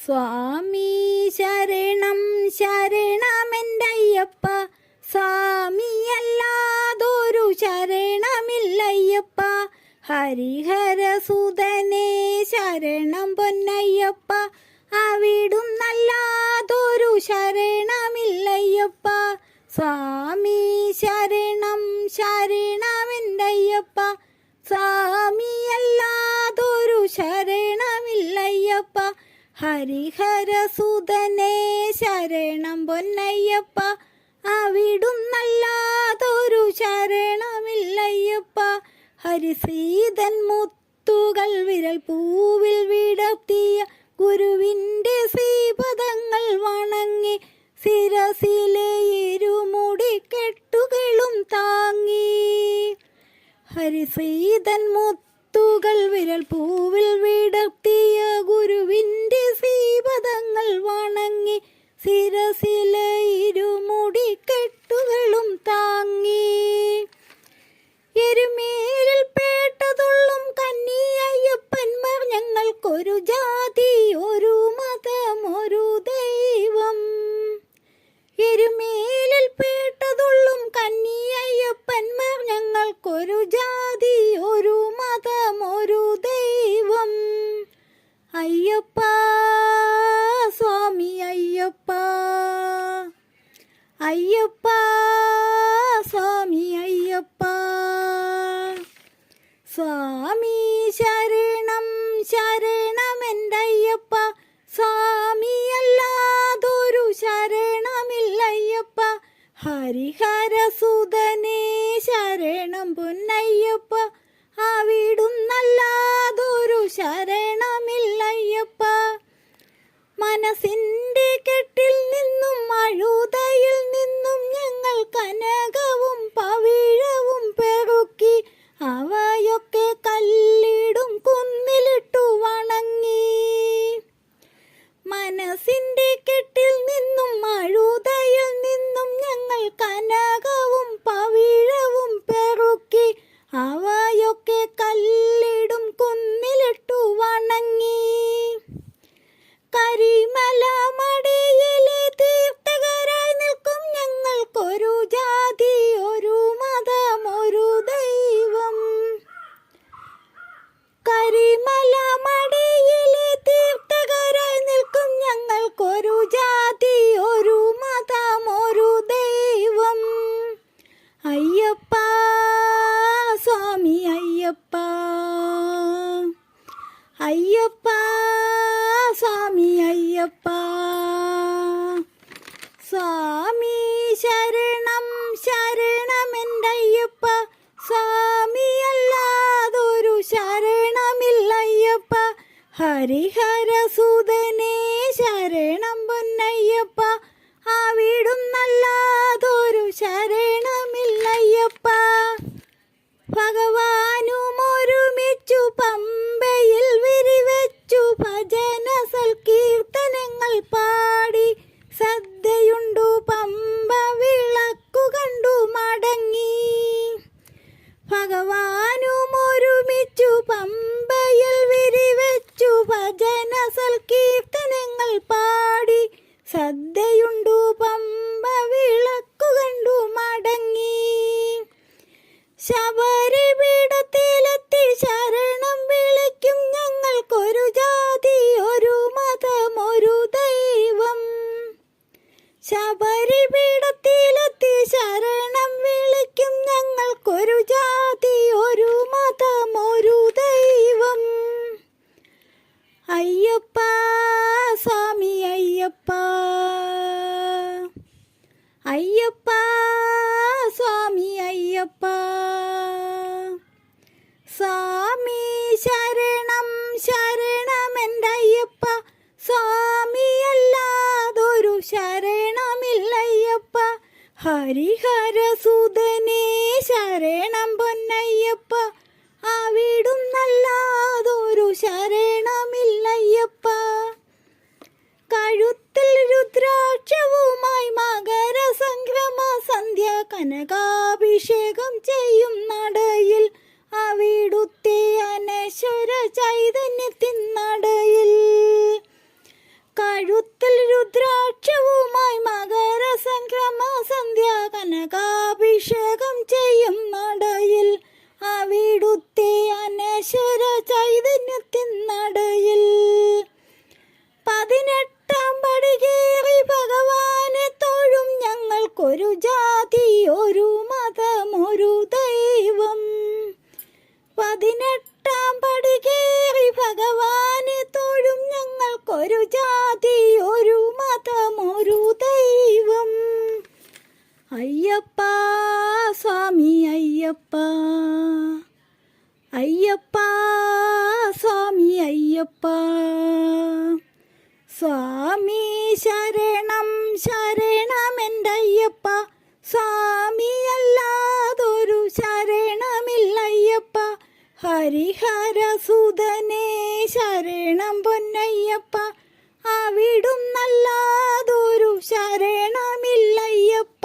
സ്വാമി ശരണം ശരണമെൻ്റയ്യപ്പ, സ്വാമിയല്ലാതൊരു ശരണമില്ലയ്യപ്പ. ഹരിഹരസുതനേ ശരണം പൊന്നയ്യപ്പ, അവിടുന്നല്ലാതൊരു ശരണമില്ലയ്യപ്പ. സ്വാമി ശരണം ശരണമെൻ്റയ്യപ്പ, സ്വാമിയല്ലാതൊരു ശരണമില്ലയ്യപ്പ. ഹരിഹരസുതനേ ശരണം പൊന്നയ്യപ്പ, അവിടുന്നല്ലാതൊരു ശരണമില്ലയ്യപ്പ. ഹരിശ്രീതൻ മുത്തുകൾ വിരൽ പൂവിൽ വിടർത്തിയ ഗുരുവിൻ്റെ ശ്രീപദങ്ങൾ വണങ്ങി, ശിരസിലെ ഇരുമുടിക്കെട്ടുകളും താങ്ങി. ഹരിശ്രീതൻ മുത്തുകൾ വിരൽ പൂവിൽ വിടർത്തിയ ഗുരുവിൻ്റെ ശ്രീപദങ്ങൾ വണങ്ങി, ശിരസിലെ ഇരുമുടിക്കെട്ടുകളും താങ്ങി. എരുമേലിൽ പേട്ടതുള്ളും കന്നിയയ്യപ്പന്മാർ, ഞങ്ങൾക്കൊരു ജാതി ഒരു മതം ഒരു ദൈവം. എരുമേലിൽ പേട്ടതുള്ളും കന്നിയയ്യപ്പന്മാർ, ഞങ്ങൾക്കൊരു ജാതി ഒരു മതം ഒരു ദൈവം. അയ്യപ്പ സ്വാമി അയ്യപ്പ, അയ്യപ്പ സ്വാമി അയ്യപ്പ. സ്വാമി ശരണം ശരണമെൻ്റയ്യപ്പ, സ്വാമിയല്ലാതൊരു ശരണമില്ലയ്യപ്പ. ഹരിഹരസുതനേ ശരണം പൊന്നയ്യപ്പ, അവിടുന്നല്ലാതൊരു ശരണമില്ലയ്യപ്പ. മനസ്സിൻ്റെ കെട്ടിൽ നിന്നും അഴുതയിൽ നിന്നും ഞങ്ങൾ കനകവും പവിഴവും പെറുക്കി, അവയൊക്കെ കല്ലിടും കുന്നിലിട്ടു വണങ്ങി. മനസ്സിൻ്റെ കെട്ടിൽ നിന്നും അഴുതയിൽ നിന്നും ഞങ്ങൾ കനകവും പവിഴവും പെറുക്കി, അവയൊക്കെ കല്ലിടും കുന്നിലിട്ടു വണങ്ങി. കരിമല മടിയിലെ തീർത്ഥകരായി നിൽക്കും ഞങ്ങൾക്കൊരു ജാതി ഒരു മതം ഒരു ദൈവം. കരിമല മടിയിലെ തീർത്ഥകരായി നിൽക്കും ഞങ്ങൾക്കൊരു ജാതി ഒരു മതം ഒരു ദൈവം. അയ്യപ്പ സ്വാമി അയ്യപ്പ, അയ്യപ്പ സ്വാമി അയ്യപ്പ. സ്വാമി ശരണം ശരണമെൻ്റയ്യപ്പ, സ്വാമിയല്ലാതൊരു ശരണമില്ലയ്യപ്പ. ഹരിഹരസുതനേ ശരണം പൊന്നയ്യപ്പ, അവിടുന്നല്ലാതൊരു ശരണമില്ലയ്യപ്പ. ഭഗവാനുമൊരുമിച്ചു പമ്പയിൽ വിരിവെച്ചു ഭജന സൽകീർത്തനങ്ങൾ പാടി, ശ്രദ്ധയുണ്ടു പമ്പ വിളക്കു കണ്ടു മടങ്ങി. ഭഗവാനുമൊരുമിച്ചു പമ്പയിൽ വിരിവെച്ചു ഭജന സൽകീർത്തനങ്ങൾ പാടി, ശ്രദ്ധയുണ്ടു പമ്പ വിളക്കു കണ്ടു മടങ്ങി. ശബരിപീഠത്തിലെത്തി ശരണം വിളിക്കും ഞങ്ങൾക്കൊരു ജാതി ഒരു മതം ഒരു ദൈവം. ശബരിപീഠത്തിലെത്തി ശരണം വിളിക്കും ഞങ്ങൾക്കൊരു ജാതി ഒരു മതം ഒരു ദൈവം. അയ്യപ്പ സ്വാമി അയ്യപ്പ, അയ്യപ്പ സ്വാമി അയ്യപ്പ. സ്വാമി ശരണം ശരണമെൻ്റയ്യപ്പ, സ്വാമിയല്ലാതൊരു ശരണമില്ലയ്യപ്പ. ഹരിഹരസുതനേ ശരണം പൊന്നയ്യപ്പ, അവിടുന്നല്ലാതൊരു ശരണമില്ലയ്യപ്പ. കഴുത്തിൽ രുദ്രാക്ഷവുമായി മകരസംക്രമ സന്ധ്യ കനകാഭിഷേകം ചെയ്യും നടയിൽ, അവിടുത്തെ അനശ്വര ചൈതന്യത്തിൻ നടയിൽ. നമുക്കൊരു ജാതി, ഒരു മതം, ഒരു ദൈവം. അയ്യപ്പ സ്വാമി അയ്യപ്പ, അയ്യപ്പ സ്വാമി അയ്യപ്പ. സ്വാമി ശരണം ശരണമെൻ്റെ അയ്യപ്പ, സ്വാമിയല്ലാതൊരു ശരണമില്ലയ്യപ്പ. ഹരിഹരസുതനേ ശരണം പൊന്നയ്യപ്പ, അവിടുന്നല്ലാതൊരു ശരണമില്ലയ്യപ്പ.